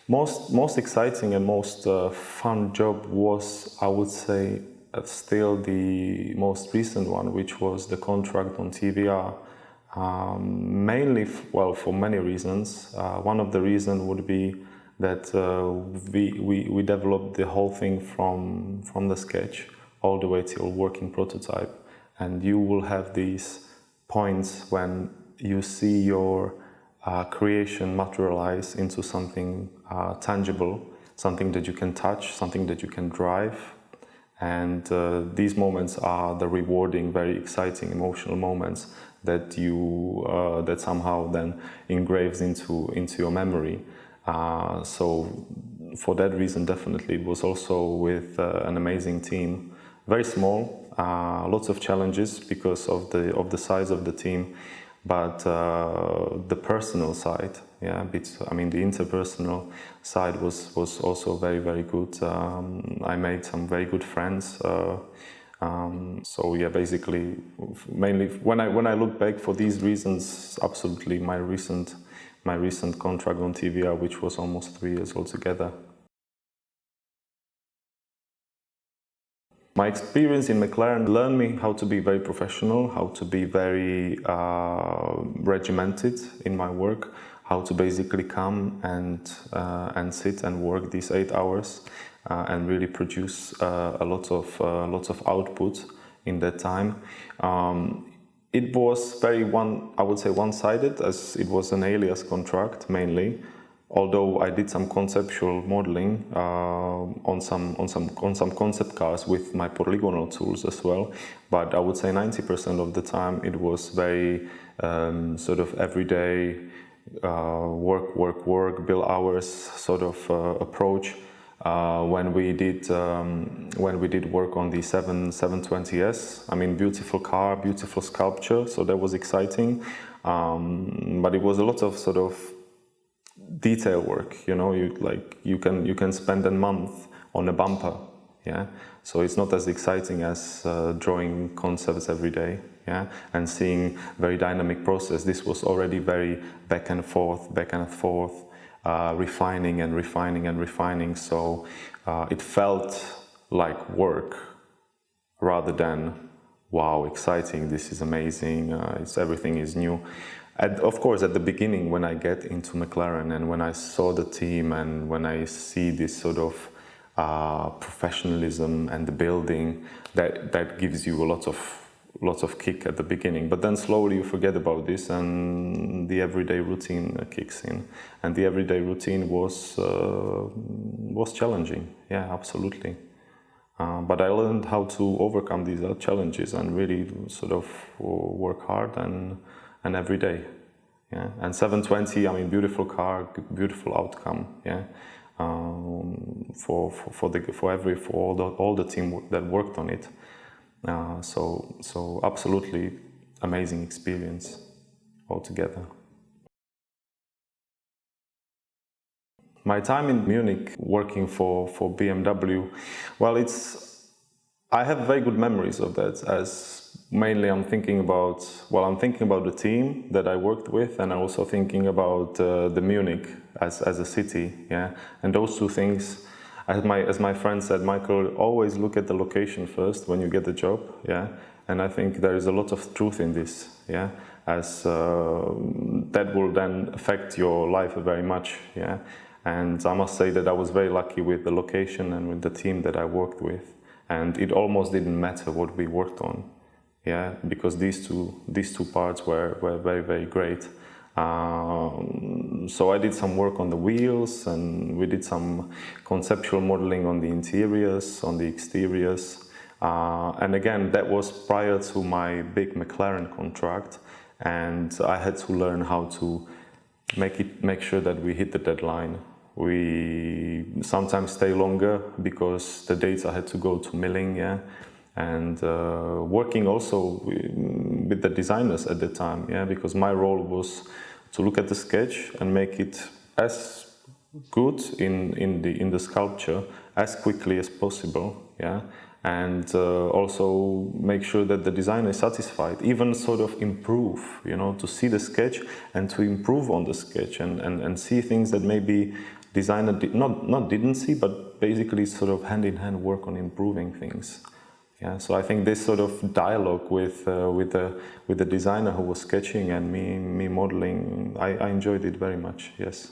Most exciting and most fun job was, I would say, still the most recent one, which was the contract on TVR. Mainly, well, for many reasons. One of the reasons would be that we developed the whole thing from the sketch all the way till working prototype, and you will have these points when you see your creation materialize into something tangible, something that you can touch, something that you can drive. And these moments are the rewarding, very exciting, emotional moments that you that somehow then engraves into your memory. So for that reason, definitely, it was also with an amazing team, very small, lots of challenges because of the size of the team, but the personal side, yeah, I mean the interpersonal side was also very, very good. I made some very good friends. So yeah, basically, mainly when I look back for these reasons, absolutely my recent contract on TVR, which was almost 3 years altogether. My experience in McLaren learned me how to be very professional, how to be very regimented in my work, how to basically come and sit and work these 8 hours and really produce lots of output in that time. It was very I would say one-sided, as it was an alias contract mainly. Although I did some conceptual modeling on some concept cars with my polygonal tools as well, but I would say 90% of the time it was very sort of everyday work, bill hours sort of approach. When we did work on the 720S, I mean, beautiful car, beautiful sculpture, so that was exciting. But it was a lot of sort of detail work, you know. You can spend a month on a bumper, yeah. So it's not as exciting as drawing concepts every day, yeah, and seeing very dynamic process. This was already very back and forth, refining and refining. So it felt like work rather than wow, exciting. This is amazing. Everything is new. Of course, at the beginning, when I get into McLaren and when I saw the team and when I see this sort of professionalism and the building, that gives you lots of kick at the beginning. But then slowly you forget about this and the everyday routine kicks in. And the everyday routine was challenging. Yeah, absolutely. But I learned how to overcome these challenges and really sort of work hard and every day, yeah. And 720, I mean, beautiful car, beautiful outcome, yeah. For all the team that worked on it. So absolutely amazing experience altogether. My time in Munich working for BMW, well, I have very good memories of that, as mainly I'm thinking about the team that I worked with, and I'm also thinking about the Munich as a city, yeah. And those two things, as my friend said, Michael, always look at the location first when you get the job, yeah. And I think there is a lot of truth in this, yeah, as that will then affect your life very much, yeah. And I must say that I was very lucky with the location and with the team that I worked with, and it almost didn't matter what we worked on, yeah, because these two parts were very, very great. So I did some work on the wheels, and we did some conceptual modeling on the interiors, on the exteriors, and again, that was prior to my big McLaren contract, and I had to learn how to make sure that we hit the deadline. We sometimes stay longer because the dates I had to go to milling, yeah, and working also with the designers at the time, yeah, because my role was to look at the sketch and make it as good in the sculpture as quickly as possible, yeah, and also make sure that the designer is satisfied, even sort of improve, you know, to see the sketch and to improve on the sketch and see things that maybe designer not didn't see, but basically sort of hand in hand work on improving things. Yeah, so I think this sort of dialogue with the designer who was sketching and me modeling, I enjoyed it very much. Yes.